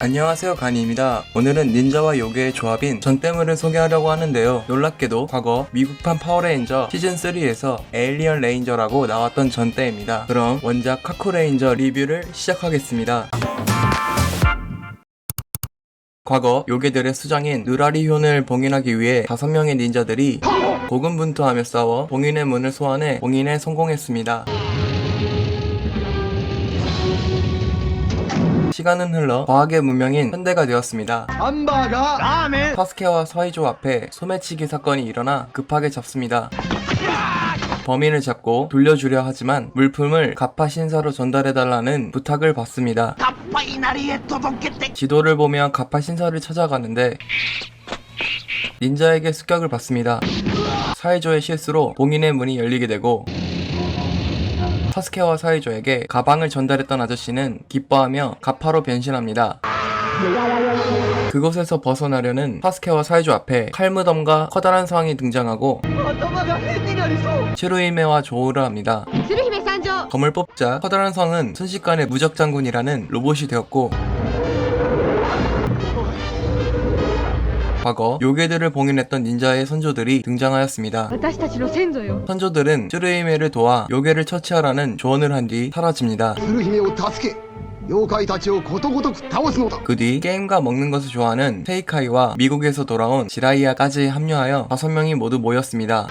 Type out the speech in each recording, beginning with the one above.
안녕하세요, 가니입니다. 오늘은 닌자와 요괴의 조합인 전대물을 소개하려고 하는데요. 놀랍게도 과거 미국판 파워레인저 시즌3에서 에일리언 레인저라고 나왔던 전대입니다. 그럼 원작 카쿠레인저 리뷰를 시작하겠습니다. 과거 요괴들의 수장인 느라리효을 봉인하기 위해 5명의 닌자들이 고군분투하며 싸워 봉인의 문을 소환해 봉인에 성공했습니다. 시간은 흘러 과학의 문명인 현대가 되었습니다. 함바가 라멘 사스케와 사이조 앞에 소매치기 사건이 일어나 급하게 잡습니다. 범인을 잡고 돌려주려 하지만 물품을 가파 신사로 전달해달라는 부탁을 받습니다. 지도를 보며 가파 신사를 찾아가는데 닌자에게 습격을 받습니다. 사이조의 실수로 봉인의 문이 열리게 되고 사스케와 사이조에게 가방을 전달했던 아저씨는 기뻐하며 가파로 변신합니다. 그곳에서 벗어나려는 사스케와 사이조 앞에 칼무덤과 커다란 상이 등장하고 츠루이메와 조우를 합니다. 검을 뽑자 커다란 성은 순식간에 무적장군이라는 로봇이 되었고 과거 요괴들을 봉인했던 닌자의 선조들이 등장하였습니다. 선조들은 츠루이메를 도와 요괴를 처치하라는 조언을 한 뒤 사라집니다. 그 뒤 게임과 먹는 것을 좋아하는 세이카이와 미국에서 돌아온 지라이야까지 합류하여 5명이 모두 모였습니다.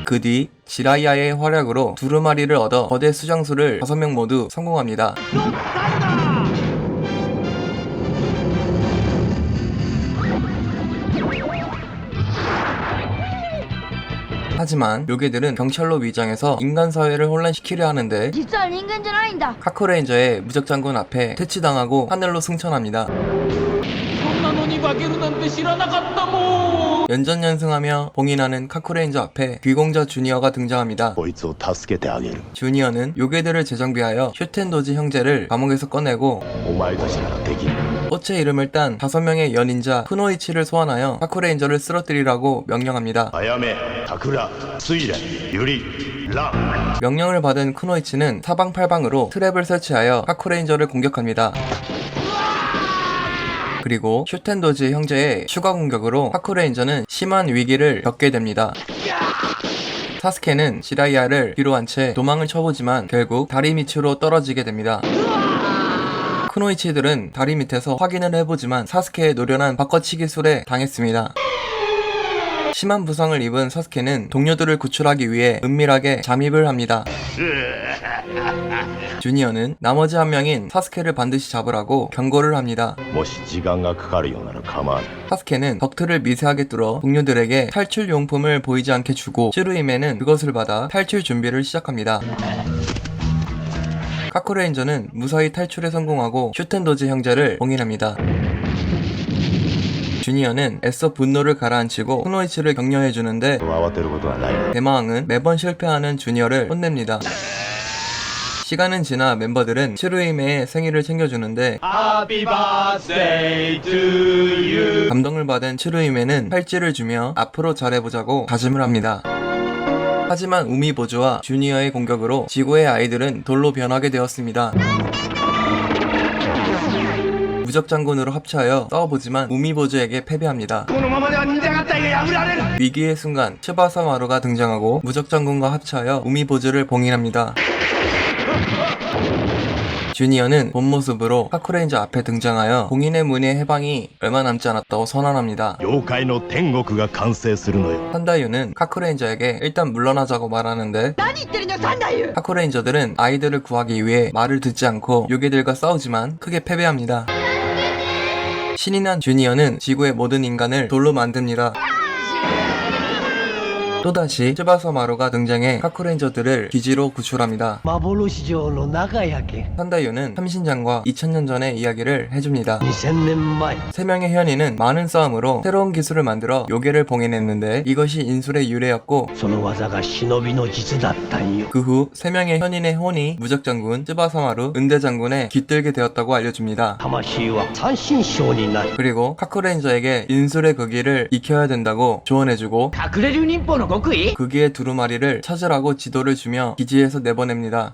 그 뒤 지라이야의 활약으로 두루마리를 얻어 거대 수장수를 5명 모두 성공합니다. 하지만 요괴들은 경찰로 위장해서 인간 사회를 혼란시키려 하는데 카쿠레인저의 무적장군 앞에 퇴치당하고 하늘로 승천합니다. 연전연승하며 봉인하는 카쿠레인저 앞에 귀공자 주니어가 등장합니다. 주니어는 요괴들을 재정비하여 슈텐도지 형제를 감옥에서 꺼내고 꽃의 이름을 딴 5명의 연인자 쿠노이치를 소환하여 카쿠레인저를 쓰러뜨리라고 명령합니다. 명령을 받은 쿠노이치는 사방팔방으로 트랩을 설치하여 카쿠레인저를 공격합니다. 그리고 슈텐도지 형제의 추가 공격으로 카쿠레인저는 심한 위기를 겪게 됩니다. 사스케는 지라이야를 뒤로 한 채 도망을 쳐보지만 결국 다리 밑으로 떨어지게 됩니다. 쿠노이치들은 다리 밑에서 확인을 해보지만 사스케의 노련한 바꿔치기 술에 당했습니다. 심한 부상을 입은 사스케는 동료들을 구출하기 위해 은밀하게 잠입을 합니다. 주니어는 나머지 한 명인 사스케를 반드시 잡으라고 경고를 합니다. 사스케는 덕트를 미세하게 뚫어 동료들에게 탈출 용품을 보이지 않게 주고 츠루이메는 그것을 받아 탈출 준비를 시작합니다. 카쿠레인저는 무사히 탈출에 성공하고 슈텐도지 형제를 봉인합니다. 주니어는 애써 분노를 가라앉히고 쿠노이치를 격려해주는데 대마왕은 매번 실패하는 주니어를 혼냅니다. 시간은 지나 멤버들은 츠루이메의 생일을 챙겨주는데 감동을 받은 츠루이메는 팔찌를 주며 앞으로 잘해보자고 다짐을 합니다. 하지만 우미보즈와 주니어의 공격으로 지구의 아이들은 돌로 변하게 되었습니다. 무적장군으로 합체하여 싸워보지만 우미보즈에게 패배합니다. 위기의 순간 츠바사 마루가 등장하고 무적장군과 합체하여 우미보즈를 봉인합니다. 주니어는 본 모습으로 카쿠레인저 앞에 등장하여 봉인의 문의 해방이 얼마 남지 않았다고 선언합니다. 산다유는 카쿠레인저에게 일단 물러나자고 말하는데 카쿠레인저들은 아이들을 구하기 위해 말을 듣지 않고 요괴들과 싸우지만 크게 패배합니다. 신이 난 주니어는 지구의 모든 인간을 돌로 만듭니다. 또다시 츠바사 마루가 등장해 카쿠레인저들을 기지로 구출합니다. 산다유는 삼신장과 2000년 전의 이야기를 해줍니다. 3명의 현인은 많은 싸움으로 새로운 기술을 만들어 요괴를 봉인했는데 이것이 인술의 유래였고 그 후 3명의 현인의 혼이 무적장군, 츠바사 마루, 은대장군에 깃들게 되었다고 알려줍니다. 그리고 카쿠레인저에게 인술의 거기를 익혀야 된다고 조언해주고 그기의 두루마리를 찾으라고 지도를 주며 기지에서 내보냅니다.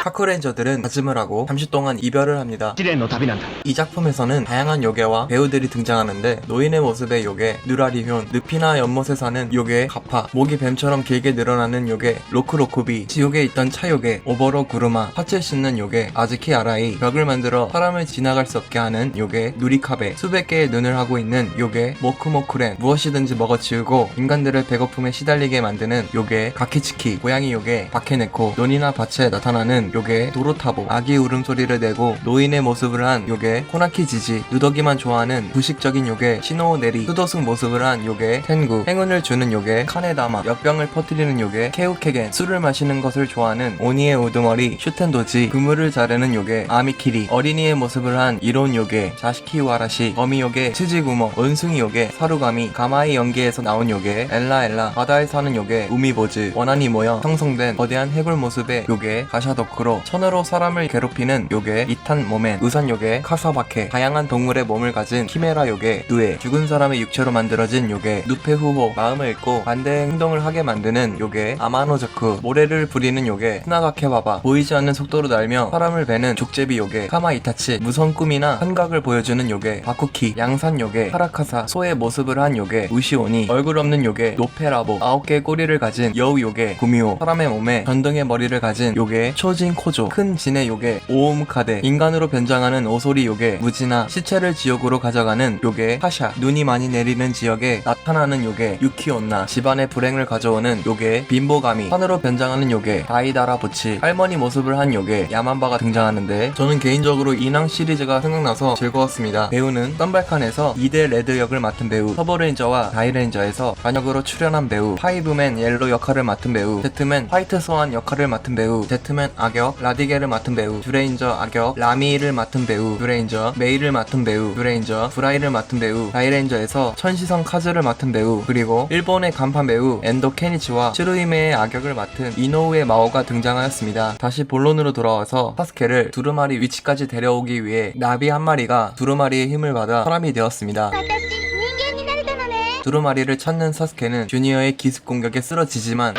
카크레인저들은 다짐을 하고 잠시 동안 이별을 합니다. 試練の旅なんだ 이 작품에서는 다양한 요괴와 배우들이 등장하는데 노인의 모습의 요괴 누라리훈, 늪이나 연못에 사는 요괴 가파, 목이 뱀처럼 길게 늘어나는 요괴 로크로쿠비, 지옥에 있던 차요괴 오버로 구르마, 파츠 씻는 요괴 아즈키 아라이, 벽을 만들어 사람을 지나갈 수 없게 하는 요괴 누리카베, 수백 개의 눈을 하고 있는 요괴 모크모쿠렌, 무엇이든지 먹어치우고 인간들을 배고픔에 시달리게 만드는 요괴 가키치키, 고양이 요괴 바케네코, 논이나 밭에 나타나는 요괴 도로타보, 아기 울음소리를 내고 노인의 모습을 한 요괴 코나키지지, 누더기만 좋아하는 부식적인 요괴 시노오네리, 수도승 모습을 한 요괴 텐구, 행운을 주는 요괴 카네다마, 역병을 퍼뜨리는 요괴 케우케겐, 술을 마시는 것을 좋아하는 오니의 우두머리 슈텐도지, 그물을 자르는 요괴 아미키리, 어린이의 모습을 한 이론 요괴 자시키우아라시, 거미 요괴 츠지구모, 원숭이 요괴 사루가미, 가마이 연기에서 나온 요괴 엘라엘라, 바다에 사는 요괴 우미보즈, 원한이 모여 형성된 거대한 해골 모습의 요괴 가샤도크로, 천으로 사람을 괴롭히는 요괴 이탄 모멘, 우산 요괴 카사바케, 다양한 동물의 몸을 가진 키메라 요괴 누에, 죽은 사람의 육체로 만들어진 요괴 누페후호, 마음을 읽고 반대의 행동을 하게 만드는 요괴 아마노자쿠, 모래를 부리는 요괴 스나가케바바, 보이지 않는 속도로 날며 사람을 베는 족제비 요괴 카마이타치, 무서운 꿈이나 환각을 보여주는 요괴 바쿠키, 양산 요괴 카라카사, 소의 모습을 한 요괴 우시오니, 얼굴 없는 요괴 노페라보, 9개의 꼬리를 가진 여우 요괴 구미호, 사람의 몸에 전등의 머리를 가진 요괴 초진 코조, 큰 진의 요괴 오음카데, 인간으로 변장하는 오소리 요괴 무지나, 시체를 지옥으로 가져가는 요괴 하샤, 눈이 많이 내리는 지역에 나타나는 요괴 유키온나, 집안에 불행을 가져오는 요괴 빈보가미, 산으로 변장하는 요괴 다이다라부치, 할머니 모습을 한 요괴 야만바가 등장하는데 저는 개인적으로 인왕 시리즈가 생각나서 즐거웠습니다. 배우는 썬발칸에서 2대 레드 역을 맡은 배우, 터보레인저와 다이레인저에서 반역으로 출연한 배우, 파이브맨 옐로 역할을 맡은 배우, 제트맨 화이트 소환 역할을 맡은 배우, 제트맨 악역 라디게를 맡은 배우, 듀레인저 악역 라미를 맡은 배우, 듀레인저 메이를 맡은 배우, 듀레인저 브라이를 맡은 배우, 다이레인저에서 천시성 카즈를 맡은 배우, 그리고 일본의 간판 배우 엔도 케니치와 츠루이메의 악역을 맡은 이노우에 마오가 등장하였습니다. 다시 본론으로 돌아와서 사스케를 두루마리 위치까지 데려오기 위해 나비 한 마리가 두루마리의 힘을 받아 사람이 되었습니다. 私人間になれたのね 두루마리를 찾는 사스케는 주니어의 기습 공격에 쓰러지지만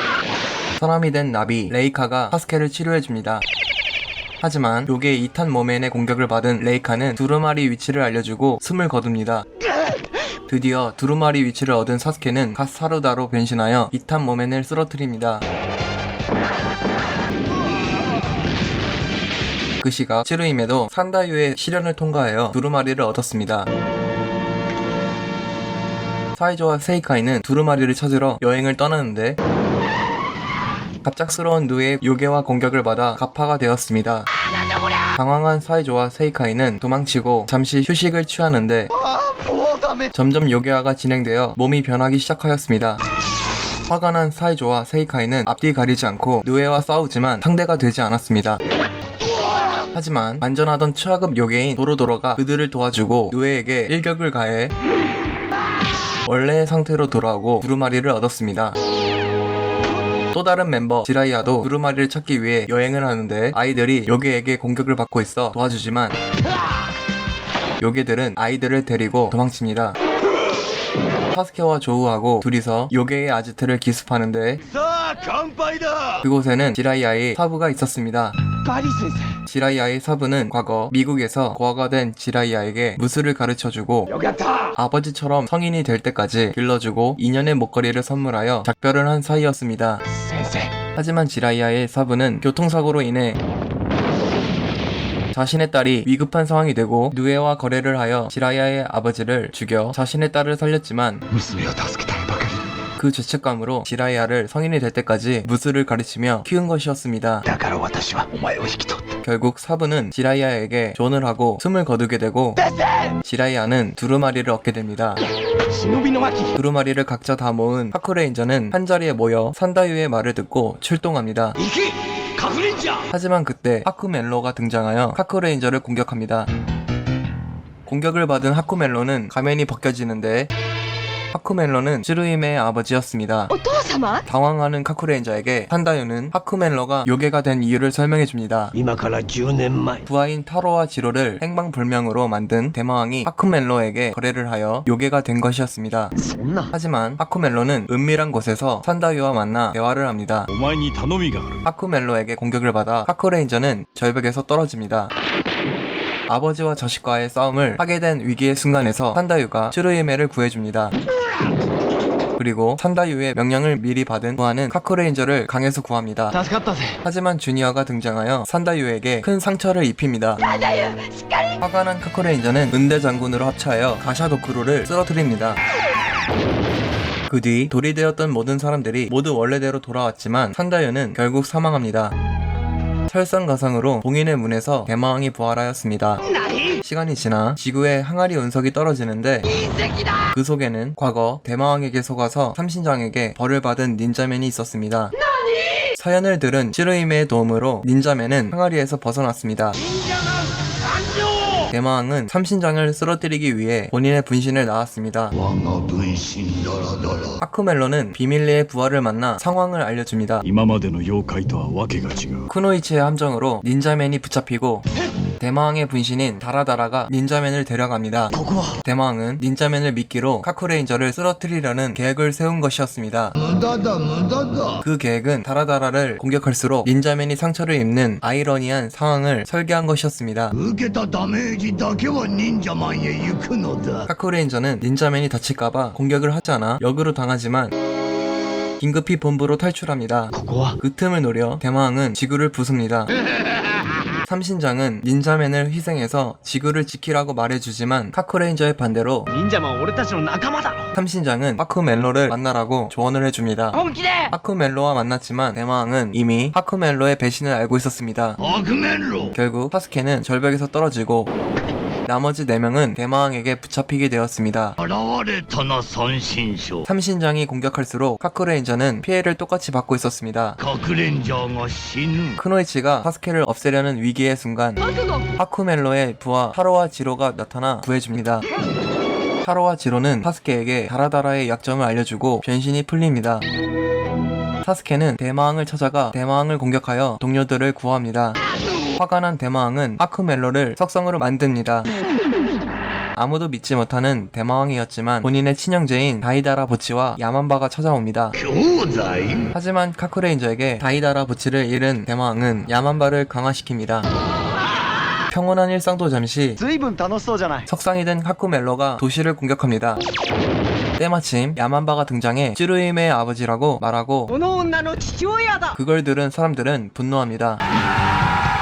사람이 된 나비 레이카가 사스케를 치료해줍니다. 하지만 요괴 이탄 모멘의 공격을 받은 레이카는 두루마리 위치를 알려주고 숨을 거둡니다. 드디어 두루마리 위치를 얻은 사스케는 갓 사루다로 변신하여 이탄 모멘을 쓰러뜨립니다. 그 시각 츠루임에도 산다유의 시련을 통과하여 두루마리를 얻었습니다. 사이조와 세이카이는 두루마리를 찾으러 여행을 떠나는데 갑작스러운 누의 요괴와 공격을 받아 가파가 되었습니다. 당황한 사이조와 세이카이는 도망치고 잠시 휴식을 취하는데 もうダメ 점점 요괴화가 진행되어 몸이 변하기 시작하였습니다. 화가 난 사이조와 세이카이는 앞뒤 가리지 않고 누에와 싸우지만 상대가 되지 않았습니다. 하지만 안전하던 최하급 요괴인 도로도로가 그들을 도와주고 누에에게 일격을 가해 원래의 상태로 돌아오고 두루마리를 얻었습니다. 또 다른 멤버 지라이아도 두루마리를 찾기 위해 여행을 하는데 아이들이 요괴에게 공격을 받고 있어 도와주지만 요괴들은 아이들을 데리고 도망칩니다. 사스케와 조우하고 둘이서 요괴의 아지트를 기습하는데 さあ乾杯だ 그곳에는 지라이아의 사부가 있었습니다. ガリ先生 지라이아의 사부는 과거 미국에서 고아가 된 지라이아에게 무술을 가르쳐주고 よかった 아버지처럼 성인이 될 때까지 길러주고 2년의 목걸이를 선물하여 작별을 한 사이였습니다. 先生 하지만 지라이아의 사부는 교통사고로 인해 자신의 딸이 위급한 상황이 되고 누에와 거래를 하여 지라이아의 아버지를 죽여 자신의 딸을 살렸지만 娘を助けたいばかり 그 죄책감으로 지라이아를 성인이 될 때까지 무술을 가르치며 키운 것이었습니다. だから私はお前を引き取った 결국 사부는 지라이아에게 조언을 하고 숨을 거두게 되고 지라이아는 두루마리를 얻게 됩니다. 忍びの巻 두루마리를 각자 다 모은 파크레인저는 한자리에 모여 산다유의 말을 듣고 출동합니다. 行けカフレンジャー 하지만 그때 하쿠멜로가 등장하여 카크레인저를 공격합니다. 공격을 받은 하쿠멜로는 가면이 벗겨지는데 하쿠멜러는 쯔루이메의 아버지였습니다. お父様 당황하는 카쿠레인저에게 산다유는 하쿠멜러가 요괴가 된 이유를 설명해줍니다. 今から10年前 부하인 타로와 지로를 행방불명으로 만든 대마왕이 하쿠멜러에게 거래를 하여 요괴가 된 것이었습니다. そんな 하지만 하쿠멜러는 은밀한 곳에서 산다유와 만나 대화를 합니다. お前に頼みがある 하쿠멜러에게 공격을 받아 카쿠레인저는 절벽에서 떨어집니다. 아버지와 자식과의 싸움을 하게 된 위기의 순간에서 산다유가 쯔루이메를 구해줍니다. 그리고 산다유의 명령을 미리 받은 부하는 카쿠레인저를 강에서 구합니다. 助かったぜ 하지만 주니어가 등장하여 산다유에게 큰 상처를 입힙니다. 화가 난 카쿠레인저는 은대 장군으로 합체하여 가샤도크루를 쓰러뜨립니다. 그 뒤 돌이 되었던 모든 사람들이 모두 원래대로 돌아왔지만 산다유는 결국 사망합니다. 설상가상으로 봉인의 문에서 대마왕이 부활하였습니다. 시간이 지나 지구에 항아리 운석이 떨어지는데 그 속에는 과거 대마왕에게 속아서 삼신장에게 벌을 받은 닌자맨이 있었습니다. 사연을 들은 찌르이메의 도움으로 닌자맨은 항아리에서 벗어났습니다. 대마왕은 삼신장을 쓰러뜨리기 위해 본인의 분신을 낳았습니다. 하쿠멜러는 비밀리의 부하를 만나 상황을 알려줍니다. 今までの妖怪とはわけが違う 쿠노이치의 함정으로 닌자맨이 붙잡히고 대마왕의 분신인 다라다라가 닌자맨을 데려갑니다. 대마왕은 닌자맨을 미끼로 카쿠레인저를 쓰러뜨리려는 계획을 세운 것이었습니다. 그 계획은 다라다라를 공격할수록 닌자맨이 상처를 입는 아이러니한 상황을 설계한 것이었습니다. 受けたダメージだけは忍者マンへ行くのだ 카쿠레인저는 닌자맨이 다칠까봐 공격을 하지 않아 역으로 당하지만 긴급히 본부로 탈출합니다. ここは 그 틈을 노려 대마왕은 지구를 부숩니다. 삼신장은 닌자맨을 희생해서 지구를 지키라고 말해주지만 카쿠레인저의 반대로 忍者マンは俺たちの仲間だろ 삼신장은 하쿠멜로를 만나라고 조언을 해줍니다. 本気で 하쿠멜로와 만났지만 대마왕은 이미 하쿠멜로의 배신을 알고 있었습니다. 悪面路 결국 사스케는 절벽에서 떨어지고 나머지 4명은 대마왕에게 붙잡히게 되었습니다. 現れたな三神将 삼신장이 공격할수록 카쿠레인저는 피해를 똑같이 받고 있었습니다. 隠れんじゃが死ぬ 크노이치가 사스케를 없애려는 위기의 순간 하쿠멜로의 부하 타로와 지로가 나타나 구해줍니다. 타로와 지로는 사스케에게 다라다라의 약점을 알려주고 변신이 풀립니다. 사스케는 대마왕을 찾아가 대마왕을 공격하여 동료들을 구합니다. 화가 난 대마왕은 하쿠멜로를 석성으로 만듭니다. 아무도 믿지 못하는 대마왕이었지만 본인의 친형제인 다이다라 보치와 야만바가 찾아옵니다. 兄弟 하지만 카쿠레인저에게 다이다라 보치를 잃은 대마왕은 야만바를 강화시킵니다. 평온한 일상도 잠시 随分楽しそうじゃない 석상이 된 하쿠멜로가 도시를 공격합니다. 때마침 야만바가 등장해 찌루이메의 아버지라고 말하고 この女の父親だ 그걸 들은 사람들은 분노합니다.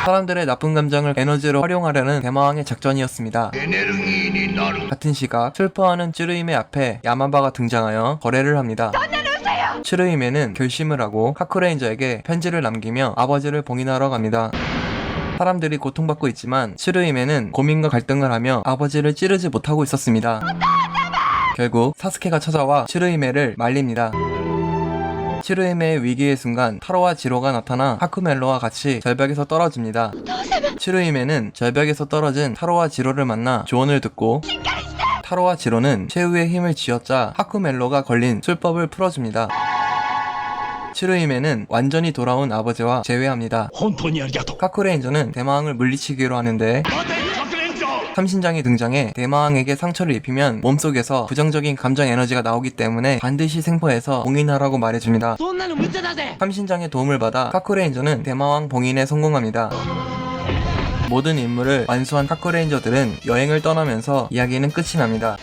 사람들의 나쁜 감정을 에너지로 활용하려는 대마왕의 작전이었습니다. エネルギーになる 같은 시각 슬퍼하는 찌르이메 앞에 야만바가 등장하여 거래를 합니다. 찌르이메는 결심을 하고 카쿠레인저에게 편지를 남기며 아버지를 봉인하러 갑니다. 사람들이 고통받고 있지만 찌르이메는 고민과 갈등을 하며 아버지를 찌르지 못하고 있었습니다. 결국 사스케가 찾아와 찌르이메를 말립니다. 찌르이메의 위기의 순간 타로와 지로가 나타나 하쿠멜로와 같이 절벽에서 떨어집니다. 찌르이메는 절벽에서 떨어진 타로와 지로를 만나 조언을 듣고 타로와 지로는 최후의 힘을 쥐어짜 하쿠멜로가 걸린 술법을 풀어줍니다. 찌르이메는 완전히 돌아온 아버지와 재회합니다. 本当にありがとう 카쿠레인저는 대마왕을 물리치기로 하는데 待て隠れんじゃ 삼신장이 등장해 대마왕에게 상처를 입히면 몸속에서 부정적인 감정 에너지가 나오기 때문에 반드시 생포해서 봉인하라고 말해줍니다. そんなの無茶だぜ 삼신장의 도움을 받아 카쿠레인저는 대마왕 봉인에 성공합니다. 모든 임무를 완수한 카쿠레인저들은 여행을 떠나면서 이야기는 끝이 납니다.